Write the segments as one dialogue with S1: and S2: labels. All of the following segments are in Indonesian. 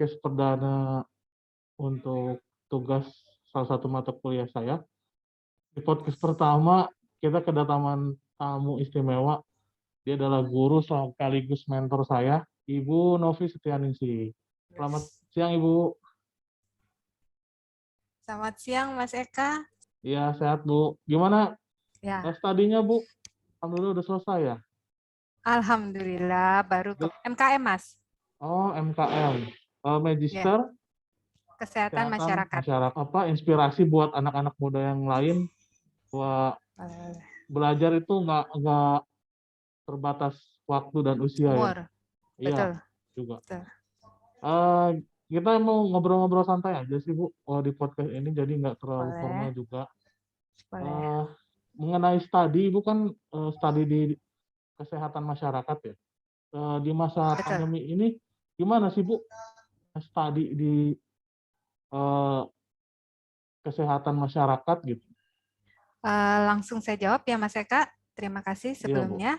S1: podcast perdana untuk tugas salah satu mata kuliah saya. Di podcast pertama, kita kedatangan tamu istimewa. Dia adalah guru sekaligus mentor saya, Ibu Novi Setianingsih. Selamat siang, Ibu.
S2: Selamat siang, Mas Eka.
S1: Iya, sehat, Bu. Gimana
S2: Ya,
S1: studinya, Bu? Alhamdulillah udah selesai ya?
S2: alhamdulillah baru ke MKM, Mas.
S1: Oh, MKM.
S2: Ya,
S1: Magister
S2: kesehatan
S1: Kesehatan
S2: masyarakat.
S1: Masyarakat. Apa inspirasi buat anak-anak muda yang lain buat belajar itu nggak terbatas waktu dan usia ya?
S2: Umur,
S1: Iya,
S2: betul.
S1: juga.
S2: Betul.
S1: Eh, kita mau ngobrol-ngobrol santai aja sih, Bu, di podcast ini, jadi nggak terlalu formal
S2: Boleh,
S1: juga.
S2: boleh.
S1: Eh, mengenai studi, Ibu kan studi di kesehatan masyarakat ya. Di masa
S2: Betul.
S1: pandemi ini, gimana sih, Bu, studi di eh, kesehatan masyarakat gitu?
S2: Langsung saya jawab ya, Mas Eka. Terima kasih
S1: Iya, Bu.
S2: sebelumnya.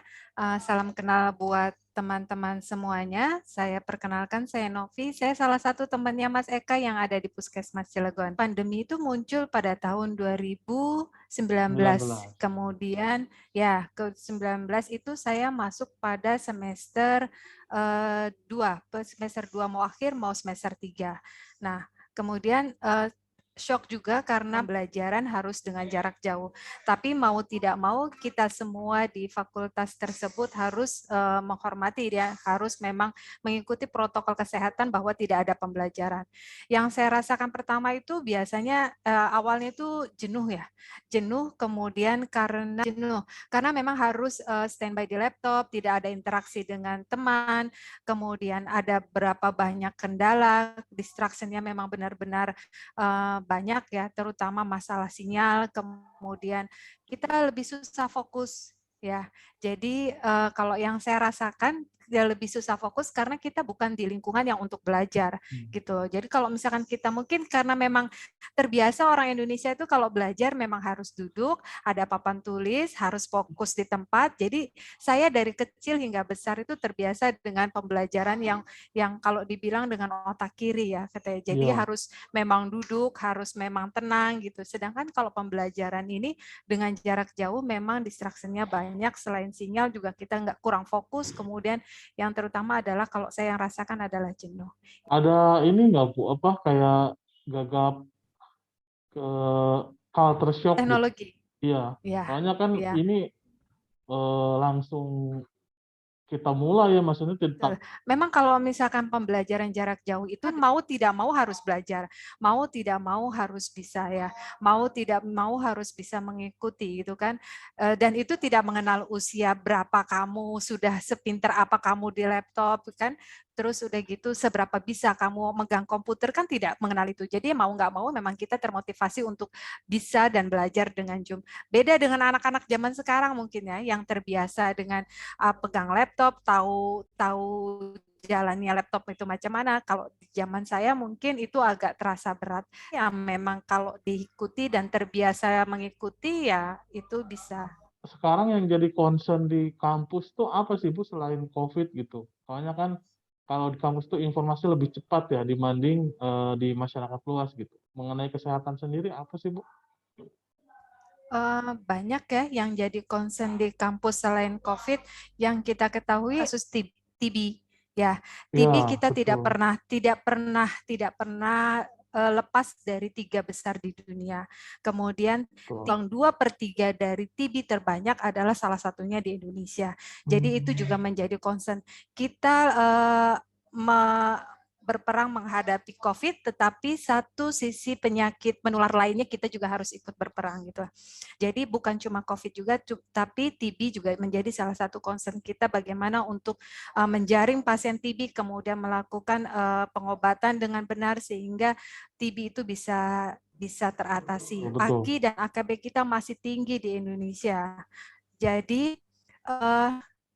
S2: Salam kenal buat teman-teman semuanya. Saya perkenalkan, saya Novi. Saya salah satu temannya Mas Eka yang ada di Puskesmas Cilegon. Pandemi itu muncul pada tahun 2019.
S1: 19.
S2: Kemudian ya ke 19 itu saya masuk pada semester 2. Semester 2 mau akhir, mau semester 3. Nah, kemudian shock juga karena pembelajaran harus dengan jarak jauh. Tapi mau tidak mau kita semua di fakultas tersebut harus menghormati ya, harus memang mengikuti protokol kesehatan bahwa tidak ada pembelajaran. Yang saya rasakan pertama itu biasanya awalnya itu jenuh ya. Jenuh kemudian karena memang harus standby di laptop, tidak ada interaksi dengan teman, kemudian ada berapa banyak kendala, distraction-nya memang benar-benar banyak ya, terutama masalah sinyal, kemudian kita lebih susah fokus ya. Jadi kalau yang saya rasakan dia lebih susah fokus karena kita bukan di lingkungan yang untuk belajar gitu loh. Jadi kalau misalkan kita mungkin karena memang terbiasa orang Indonesia itu kalau belajar memang harus duduk, ada papan tulis, harus fokus di tempat. Jadi saya dari kecil hingga besar itu terbiasa dengan pembelajaran yang kalau dibilang dengan otak kiri ya katanya. Jadi
S1: Iya.
S2: harus memang duduk, harus memang tenang gitu. Sedangkan kalau pembelajaran ini dengan jarak jauh memang distraksinya banyak, selain sinyal juga kita nggak kurang fokus, kemudian yang terutama adalah kalau saya yang rasakan adalah jenuh.
S1: Ada ini nggak, Bu, apa kayak gagap ke culture shock gitu?
S2: Teknologi,
S1: Iya.
S2: ya,
S1: Soalnya kan
S2: ya.
S1: ini langsung kita mulai ya, maksudnya
S2: Betul.
S1: tentang
S2: Memang kalau misalkan pembelajaran jarak jauh itu mau tidak mau harus belajar, mau tidak mau harus bisa ya, mau tidak mau harus bisa mengikuti gitu kan. Dan itu tidak mengenal usia berapa kamu, sudah sepintar apa kamu di laptop kan. Terus udah gitu seberapa bisa kamu megang komputer kan tidak mengenal itu. Jadi mau nggak mau memang kita termotivasi untuk bisa dan belajar dengan Zoom. Beda dengan anak-anak zaman sekarang mungkin ya yang terbiasa dengan pegang laptop, tahu tahu jalannya laptop itu macam mana. Kalau di zaman saya mungkin itu agak terasa berat. Ya memang kalau diikuti dan terbiasa mengikuti ya itu bisa.
S1: sekarang yang jadi concern di kampus tuh apa sih, Bu, selain COVID gitu? Soalnya kan kalau di kampus tuh informasi lebih cepat ya dibanding di masyarakat luas gitu. Mengenai kesehatan sendiri apa sih, Bu?
S2: Banyak ya yang jadi concern di kampus selain COVID yang kita ketahui kasus TB ya. TB
S1: Ya,
S2: kita
S1: betul.
S2: tidak pernah lepas dari 3 besar di dunia. Kemudian
S1: Betul.
S2: yang 2/3 dari TB terbanyak adalah salah satunya di Indonesia. Jadi itu juga menjadi concern. Kita berperang menghadapi COVID, tetapi satu sisi penyakit menular lainnya kita juga harus ikut berperang gitu. Jadi bukan cuma COVID juga, tapi TB juga menjadi salah satu concern kita bagaimana untuk menjaring pasien TB, kemudian melakukan pengobatan dengan benar sehingga TB itu bisa teratasi.
S1: Betul, betul.
S2: AKI dan AKB kita masih tinggi di Indonesia. Jadi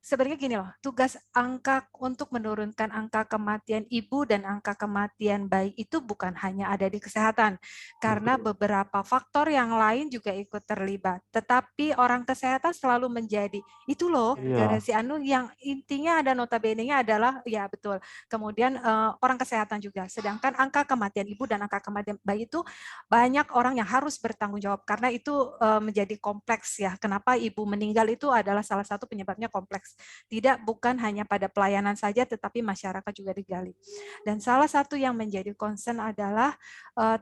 S2: sebenarnya gini loh, tugas angka untuk menurunkan angka kematian ibu dan angka kematian bayi itu bukan hanya ada di kesehatan, karena
S1: Betul.
S2: beberapa faktor yang lain juga ikut terlibat. Tetapi orang kesehatan selalu menjadi itu loh, gara
S1: Iya.
S2: si Anu yang intinya ada notabene-nya adalah ya betul. Kemudian orang kesehatan juga. Sedangkan angka kematian ibu dan angka kematian bayi itu banyak orang yang harus bertanggung jawab karena itu menjadi kompleks ya. Kenapa ibu meninggal itu adalah salah satu penyebabnya kompleks. Bukan hanya pada pelayanan saja, tetapi masyarakat juga digali. Dan salah satu yang menjadi concern adalah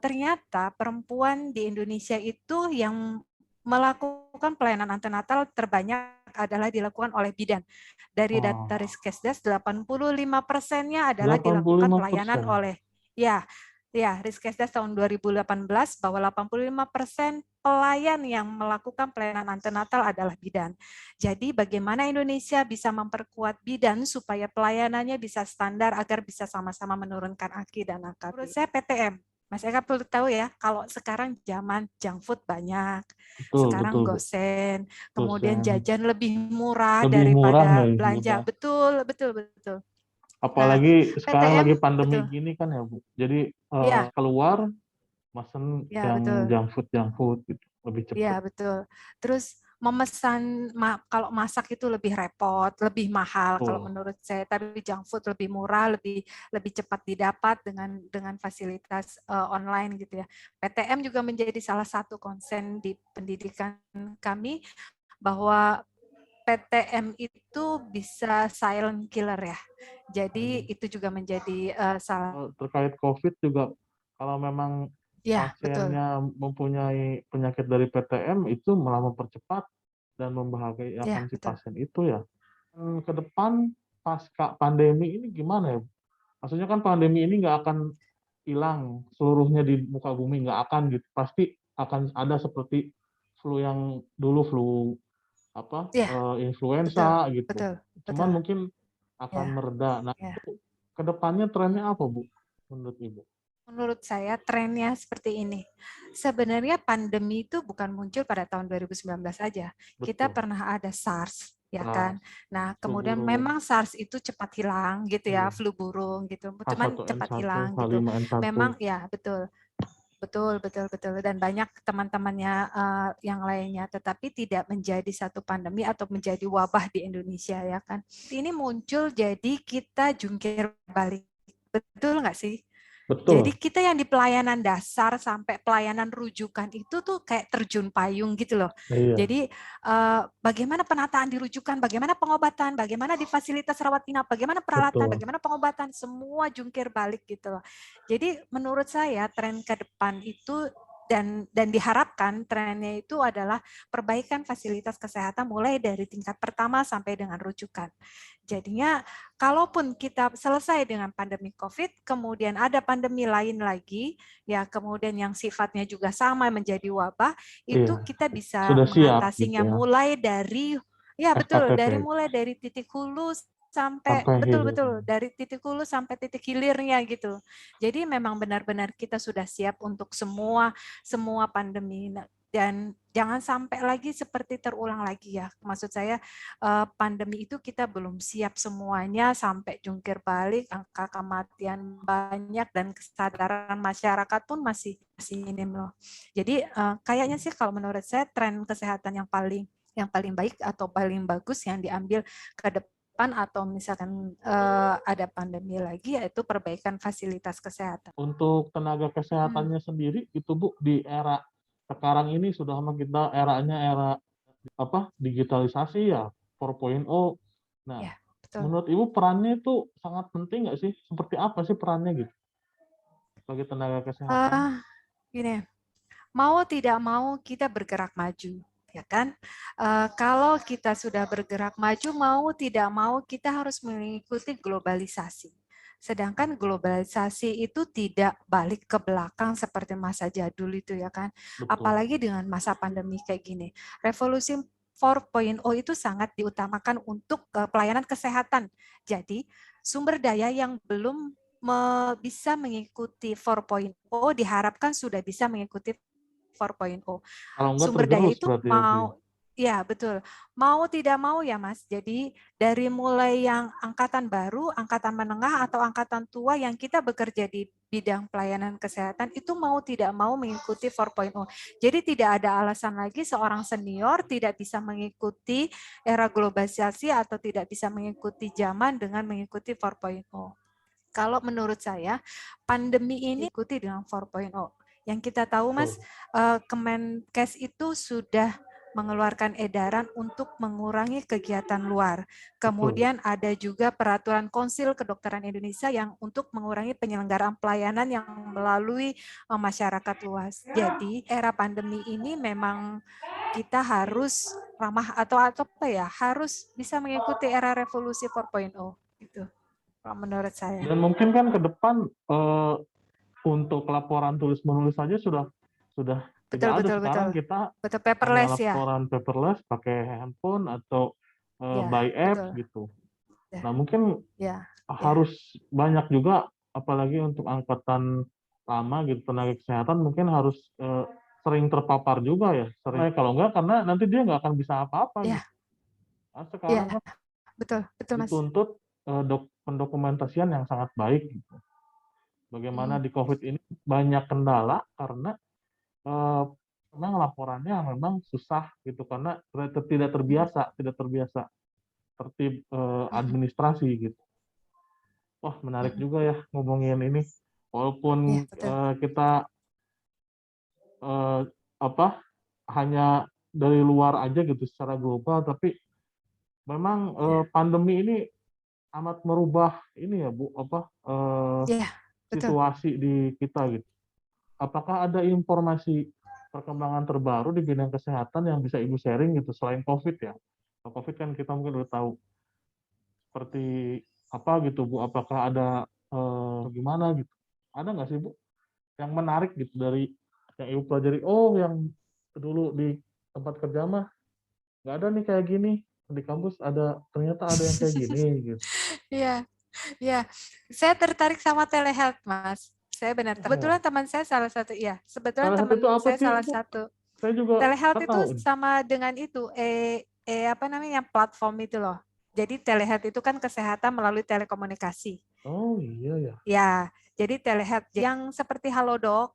S2: ternyata perempuan di Indonesia itu yang melakukan pelayanan antenatal terbanyak adalah dilakukan oleh bidan. Dari data
S1: Wah,
S2: Riskesdas, 85%-nya adalah dilakukan pelayanan
S1: 85%.
S2: oleh Riskesdas tahun 2018 bahwa 85% pelayan yang melakukan pelayanan antenatal adalah bidan. Jadi bagaimana Indonesia bisa memperkuat bidan supaya pelayanannya bisa standar agar bisa sama-sama menurunkan AKI dan angka. Menurut saya PTM. Mas Eka perlu tahu ya, kalau sekarang zaman junk food banyak,
S1: Betul,
S2: sekarang
S1: betul, Bu.
S2: gosen, kemudian
S1: Dosen.
S2: jajan lebih murah
S1: Lebih murah
S2: daripada
S1: ya,
S2: belanja.
S1: mudah.
S2: Betul, betul, betul. Nah,
S1: Apalagi sekarang
S2: PTM,
S1: lagi pandemi
S2: betul.
S1: gini kan ya, Bu. Jadi
S2: Ya,
S1: keluar mesen
S2: ya
S1: yang
S2: betul.
S1: junk food gitu, lebih cepet.
S2: Iya, betul. Terus memesan, kalau masak itu lebih repot, lebih mahal kalau
S1: Betul.
S2: menurut saya. Tapi junk food lebih murah, lebih lebih cepat didapat dengan fasilitas online gitu ya. PTM juga menjadi salah satu konsen di pendidikan kami bahwa PTM itu bisa silent killer ya. Jadi itu juga menjadi salah.
S1: Terkait COVID juga, kalau memang
S2: Ya, betul.
S1: pasiennya mempunyai penyakit dari PTM, itu malah mempercepat dan
S2: Ya,
S1: membahayakan si
S2: betul.
S1: pasien itu ya. Ke depan pasca pandemi ini gimana ya? Maksudnya kan pandemi ini nggak akan hilang seluruhnya di muka bumi, nggak akan gitu. Pasti akan ada seperti flu yang dulu flu
S2: Ya, betul.
S1: influenza gitu.
S2: Betul.
S1: Cuman
S2: Betul.
S1: mungkin akan
S2: Ya,
S1: mereda. Nah,
S2: ya.
S1: ke depannya trennya apa, Bu? Menurut Ibu?
S2: Menurut saya trennya seperti ini. Sebenarnya pandemi itu bukan muncul pada tahun 2019 saja. Kita
S1: Betul.
S2: pernah ada SARS, ya kan.
S1: SARS,
S2: Nah,
S1: flu
S2: kemudian
S1: burung,
S2: memang SARS itu cepat hilang gitu ya,
S1: iya.
S2: flu burung gitu. Cuman cepat
S1: H1N1,
S2: hilang gitu.
S1: H5N1.
S2: Memang ya betul. Betul, betul, betul. Dan banyak teman-temannya yang lainnya, tetapi tidak menjadi satu pandemi atau menjadi wabah di Indonesia ya kan. Ini muncul jadi kita jungkir balik. Betul nggak sih? Jadi
S1: Betul.
S2: kita yang di pelayanan dasar sampai pelayanan rujukan itu tuh kayak terjun payung gitu loh.
S1: Iya,
S2: Jadi bagaimana penataan di rujukan, bagaimana pengobatan, bagaimana di fasilitas rawat inap, bagaimana peralatan,
S1: betul.
S2: bagaimana pengobatan, semua jungkir balik gitu loh. Jadi menurut saya tren ke depan itu dan diharapkan trennya itu adalah perbaikan fasilitas kesehatan mulai dari tingkat pertama sampai dengan rujukan. Jadinya kalaupun kita selesai dengan pandemi COVID, kemudian ada pandemi lain lagi, ya kemudian yang sifatnya juga sama menjadi wabah, itu
S1: Iya,
S2: kita bisa
S1: sudah siap gitu
S2: mengatasinya
S1: ya.
S2: mulai dari ya betul,
S1: FKTP
S2: mulai dari titik hulu sampai
S1: sampai hilir.
S2: betul-betul dari titik hulu sampai titik hilirnya gitu. Jadi memang benar-benar kita sudah siap untuk semua semua pandemi. Dan jangan sampai lagi seperti terulang lagi ya. Maksud saya pandemi itu kita belum siap semuanya sampai jungkir balik, angka kematian banyak dan kesadaran masyarakat pun masih minim loh. Jadi kayaknya sih kalau menurut saya tren kesehatan yang paling baik atau paling bagus yang diambil ke depan atau misalkan ada pandemi lagi yaitu perbaikan fasilitas kesehatan.
S1: Untuk tenaga kesehatannya sendiri itu Bu, di era sekarang ini sudah kita eranya era digitalisasi ya 4.0. Nah,
S2: Ya, betul.
S1: menurut Ibu perannya itu sangat penting nggak sih? Seperti apa sih perannya gitu bagi tenaga kesehatan?
S2: Uh, gini, mau tidak mau kita bergerak maju, ya kan? Kalau kita sudah bergerak maju, mau tidak mau kita harus mengikuti globalisasi. Sedangkan globalisasi itu tidak balik ke belakang seperti masa jadul itu ya kan.
S1: Betul.
S2: Apalagi dengan masa pandemi kayak gini. Revolusi 4.0 itu sangat diutamakan untuk pelayanan kesehatan. Jadi sumber daya yang belum bisa mengikuti 4.0 diharapkan sudah bisa mengikuti 4.0.
S1: Kalau nggak
S2: Sumber daya
S1: tergerus
S2: itu
S1: berarti ya Bu ya.
S2: mau Ya, betul. Mau tidak mau ya, Mas. Jadi dari mulai yang angkatan baru, angkatan menengah, atau angkatan tua yang kita bekerja di bidang pelayanan kesehatan, itu mau tidak mau mengikuti 4.0. Jadi tidak ada alasan lagi seorang senior tidak bisa mengikuti era globalisasi atau tidak bisa mengikuti zaman dengan mengikuti 4.0. Kalau menurut saya, pandemi ini ikuti dengan 4.0. Yang kita tahu, Mas, Kemenkes itu sudah mengeluarkan edaran untuk mengurangi kegiatan luar. Kemudian ada juga peraturan Konsil Kedokteran Indonesia yang untuk mengurangi penyelenggaraan pelayanan yang melalui masyarakat luas. Jadi era pandemi ini memang kita harus ramah atau apa ya, harus bisa mengikuti era revolusi 4.0 gitu. Kalau menurut saya.
S1: Dan mungkin kan ke depan untuk laporan tulis-menulis saja sudah tidak ada. Sekarang kita
S2: Betul,
S1: hanya
S2: paperless ya.
S1: laporan paperless pakai handphone atau
S2: Ya,
S1: by apps
S2: betul.
S1: gitu.
S2: Ya.
S1: Nah, mungkin
S2: Ya.
S1: harus banyak juga, apalagi untuk angkatan lama gitu, tenaga kesehatan mungkin harus sering terpapar juga ya. Kalau enggak, karena nanti dia nggak akan bisa apa-apa
S2: Ya.
S1: gitu. Nah, sekarang
S2: Ya.
S1: kan
S2: Betul, Mas.
S1: dituntut pendokumentasian yang sangat baik gitu. Bagaimana di COVID ini banyak kendala karena memang laporannya memang susah gitu, karena tidak terbiasa tertib administrasi gitu. Wah, menarik juga ya ngomongin ini.
S2: Ya,
S1: Walaupun
S2: betul.
S1: kita apa hanya dari luar aja gitu secara global, tapi memang pandemi ini amat merubah ini ya Bu,
S2: Ya, betul.
S1: situasi di kita gitu. Apakah ada informasi perkembangan terbaru di bidang kesehatan yang bisa Ibu sharing gitu selain COVID ya? Kalau COVID kan kita mungkin udah tahu seperti apa gitu Bu. Apakah ada gimana gitu? Ada nggak sih Bu yang menarik gitu dari yang Ibu pelajari? Oh, yang dulu di tempat kerja mah nggak ada nih kayak gini. Di kampus ternyata ada yang kayak gini gitu.
S2: Iya, iya. Saya tertarik sama telehealth, Mas. Saya benar. Kebetulan teman saya salah satu, iya. Kebetulan
S1: Telehealth
S2: teman
S1: itu apa
S2: saya
S1: sih
S2: salah
S1: Bu?
S2: satu.
S1: Saya juga
S2: Telehealth
S1: nggak
S2: itu
S1: tahu.
S2: sama dengan itu, apa namanya, platform itu loh. Jadi telehealth itu kan kesehatan melalui telekomunikasi.
S1: Oh iya ya.
S2: Ya, jadi telehealth yang seperti Halodoc,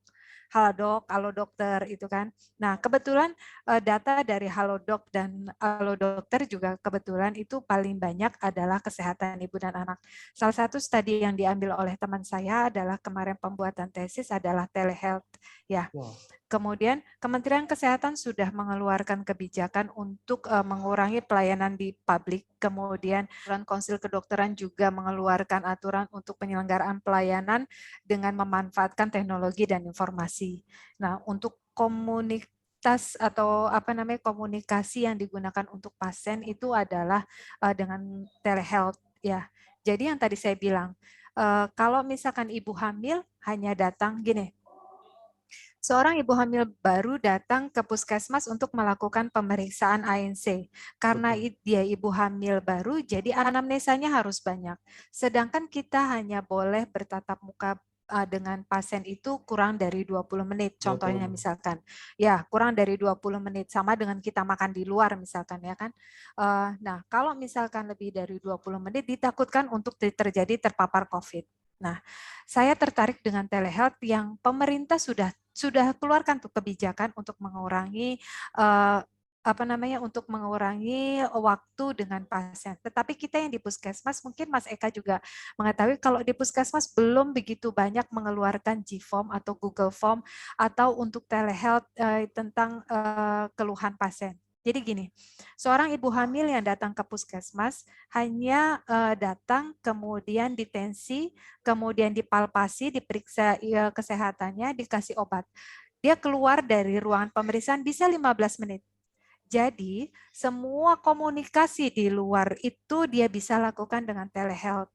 S2: Halo Dokter itu kan. Nah, kebetulan data dari Halodoc dan Halo Dokter juga kebetulan itu paling banyak adalah kesehatan ibu dan anak. Salah satu studi yang diambil oleh teman saya adalah kemarin pembuatan tesis adalah telehealth. Ya.
S1: Wow.
S2: Kemudian Kementerian Kesehatan sudah mengeluarkan kebijakan untuk mengurangi pelayanan di publik. Kemudian Konsil Kedokteran juga mengeluarkan aturan untuk penyelenggaraan pelayanan dengan memanfaatkan teknologi dan informasi. Nah, untuk komunitas atau komunikasi yang digunakan untuk pasien itu adalah dengan telehealth ya. Jadi yang tadi saya bilang, kalau misalkan ibu hamil hanya datang gini, seorang ibu hamil baru datang ke puskesmas untuk melakukan pemeriksaan ANC. Karena dia ibu hamil baru, jadi anamnesanya harus banyak. Sedangkan kita hanya boleh bertatap muka dengan pasien itu kurang dari 20 menit. Contohnya misalkan, ya kurang dari 20 menit, sama dengan kita makan di luar misalkan ya kan. Nah, kalau misalkan lebih dari 20 menit ditakutkan untuk terjadi terpapar COVID. Nah, saya tertarik dengan telehealth yang pemerintah sudah keluarkan tuh kebijakan untuk mengurangi untuk mengurangi waktu dengan pasien. Tetapi kita yang di puskesmas, mungkin Mas Eka juga mengetahui kalau di puskesmas belum begitu banyak mengeluarkan G-Form atau Google Form atau untuk telehealth tentang keluhan pasien. Jadi gini, seorang ibu hamil yang datang ke puskesmas hanya datang, kemudian ditensi, kemudian dipalpasi, diperiksa kesehatannya, dikasih obat. Dia keluar dari ruangan pemeriksaan bisa 15 menit. Jadi, semua komunikasi di luar itu dia bisa lakukan dengan telehealth.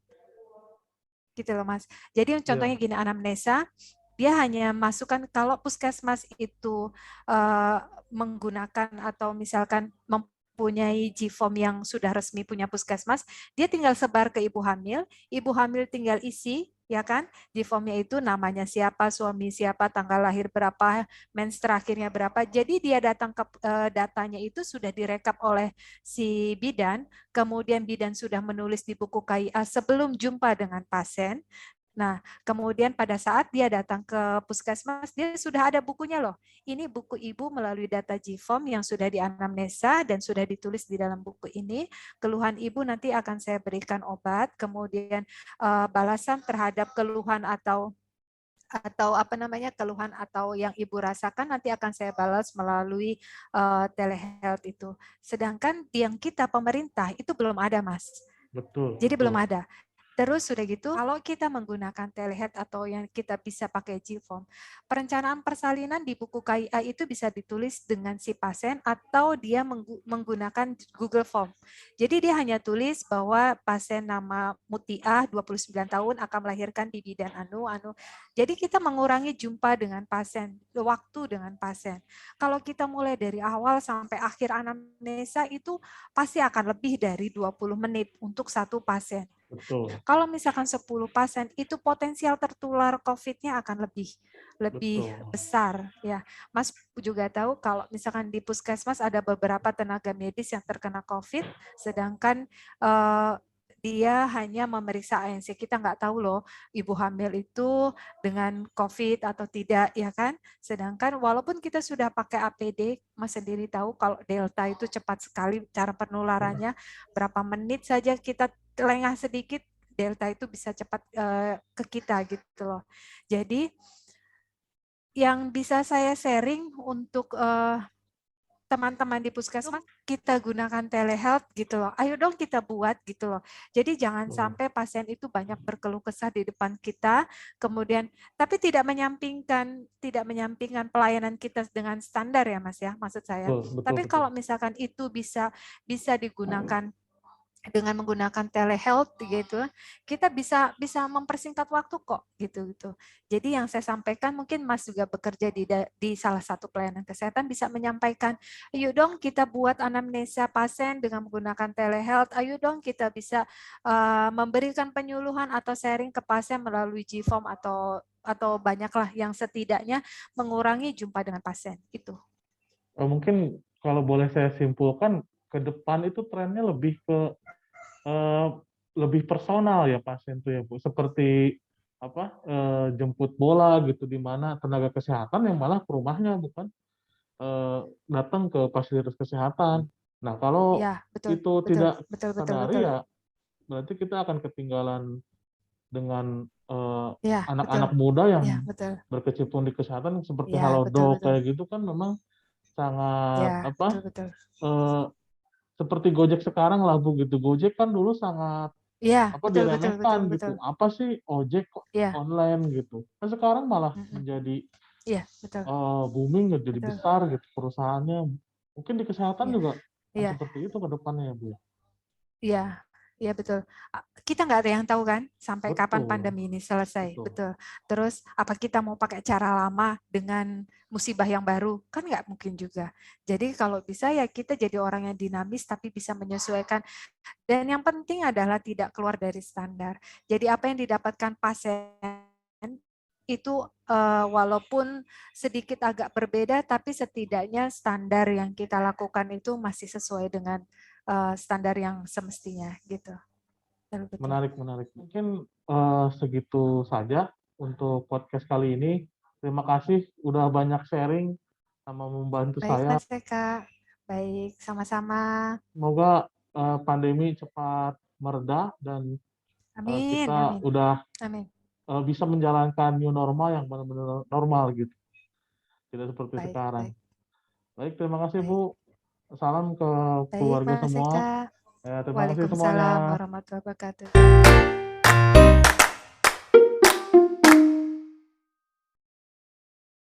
S2: Gitu loh, Mas. Jadi contohnya gini, anamnesa, dia hanya masukkan kalau puskesmas itu menggunakan atau misalkan mempunyai G-Form yang sudah resmi punya puskesmas, dia tinggal sebar ke ibu hamil tinggal isi, ya kan? G-formnya itu namanya siapa, suami siapa, tanggal lahir berapa, mens terakhirnya berapa. Jadi dia datang ke datanya itu sudah direkap oleh si bidan, kemudian bidan sudah menulis di buku KIA sebelum jumpa dengan pasien. Nah, kemudian pada saat dia datang ke puskesmas, dia sudah ada bukunya loh. Ini buku ibu melalui data G-form yang sudah dianamnesa dan sudah ditulis di dalam buku ini. Keluhan ibu nanti akan saya berikan obat, kemudian balasan terhadap keluhan atau apa namanya keluhan atau yang ibu rasakan nanti akan saya balas melalui telehealth itu. Sedangkan yang kita pemerintah itu belum ada, Mas.
S1: Betul.
S2: Jadi belum
S1: betul.
S2: ada. Terus sudah gitu, kalau kita menggunakan telehealth atau yang kita bisa pakai G-form, perencanaan persalinan di buku KIA itu bisa ditulis dengan si pasien atau dia menggunakan Google Form. Jadi dia hanya tulis bahwa pasien nama Mutiah 29 tahun akan melahirkan di bidan anu. Jadi kita mengurangi jumpa dengan pasien, waktu dengan pasien. Kalau kita mulai dari awal sampai akhir anamnesa itu pasti akan lebih dari 20 menit untuk satu pasien.
S1: Betul.
S2: Kalau misalkan 10 pasien itu potensial tertular COVID-nya akan lebih
S1: Betul.
S2: besar ya. Mas juga tahu kalau misalkan di puskesmas ada beberapa tenaga medis yang terkena COVID, sedangkan dia hanya memeriksa ANC. Kita nggak tahu loh ibu hamil itu dengan COVID atau tidak ya kan. Sedangkan walaupun kita sudah pakai APD, Mas sendiri tahu kalau Delta itu cepat sekali cara penularannya, berapa menit saja kita lengah sedikit Delta itu bisa cepat ke kita gitu loh. Jadi yang bisa saya sharing untuk teman-teman di puskesmas, kita gunakan telehealth gitu loh. Ayo dong kita buat gitu loh. Jadi jangan sampai pasien itu banyak berkeluh kesah di depan kita, kemudian tapi tidak menyampingkan pelayanan kita dengan standar ya Mas ya, maksud saya.
S1: Betul.
S2: Tapi kalau misalkan itu bisa digunakan dengan menggunakan telehealth gitu, kita bisa mempersingkat waktu kok gitu. Jadi yang saya sampaikan mungkin Mas juga bekerja di salah satu pelayanan kesehatan bisa menyampaikan, ayo dong kita buat anamnesa pasien dengan menggunakan telehealth, ayo dong kita bisa memberikan penyuluhan atau sharing ke pasien melalui G-form atau banyaklah yang setidaknya mengurangi jumpa dengan pasien itu.
S1: Mungkin kalau boleh saya simpulkan, ke depan itu trennya lebih ke lebih personal ya pasien tuh ya Bu, seperti apa jemput bola gitu, di mana tenaga kesehatan yang malah ke rumahnya bukan datang ke fasilitas kesehatan. Nah kalau
S2: Ya, betul,
S1: itu
S2: betul,
S1: tidak
S2: betul, betul,
S1: sadari
S2: betul.
S1: ya berarti kita akan ketinggalan dengan
S2: Ya, betul.
S1: anak-anak muda yang
S2: Ya, betul.
S1: berkecimpung di kesehatan seperti
S2: Ya, betul,
S1: Halodoc
S2: betul.
S1: kayak gitu kan memang sangat
S2: Ya,
S1: apa
S2: betul, betul.
S1: seperti Gojek sekarang lah Bu gitu. Gojek kan dulu sangat
S2: Ya,
S1: apa
S2: betul, betul, betul,
S1: diremehkan
S2: betul.
S1: gitu. Apa sih ojek kok
S2: Ya,
S1: online gitu. Nah sekarang malah menjadi
S2: iya, betul,
S1: booming, jadi
S2: betul.
S1: besar gitu perusahaannya. Mungkin di kesehatan
S2: Iya,
S1: juga akan
S2: iya,
S1: seperti itu ke depannya ya Bu.
S2: iya, iya betul. Kita nggak ada yang tahu kan sampai kapan
S1: Betul,
S2: pandemi ini selesai,
S1: betul.
S2: betul. Terus apa kita mau pakai cara lama dengan musibah yang baru? Kan nggak mungkin juga. Jadi kalau bisa ya kita jadi orang yang dinamis tapi bisa menyesuaikan. Dan yang penting adalah tidak keluar dari standar. Jadi apa yang didapatkan pasien itu walaupun sedikit agak berbeda, tapi setidaknya standar yang kita lakukan itu masih sesuai dengan standar yang semestinya gitu. Betul.
S1: Menarik, menarik. Mungkin segitu saja untuk podcast kali ini. Terima kasih udah banyak sharing sama membantu
S2: Baik
S1: saya.
S2: Mas Eka, baik sama-sama.
S1: Semoga pandemi cepat mereda dan
S2: Amin,
S1: kita
S2: amin,
S1: udah
S2: amin.
S1: bisa menjalankan new normal yang benar-benar normal gitu. Tidak seperti
S2: Baik,
S1: sekarang.
S2: baik,
S1: Baik, terima kasih
S2: baik.
S1: Bu. Salam ke
S2: Baik
S1: keluarga
S2: Mas
S1: semua.
S2: Eka.
S1: Terima kasih
S2: Waalaikumsalam
S1: semuanya.
S2: warahmatullahi wabarakatuh.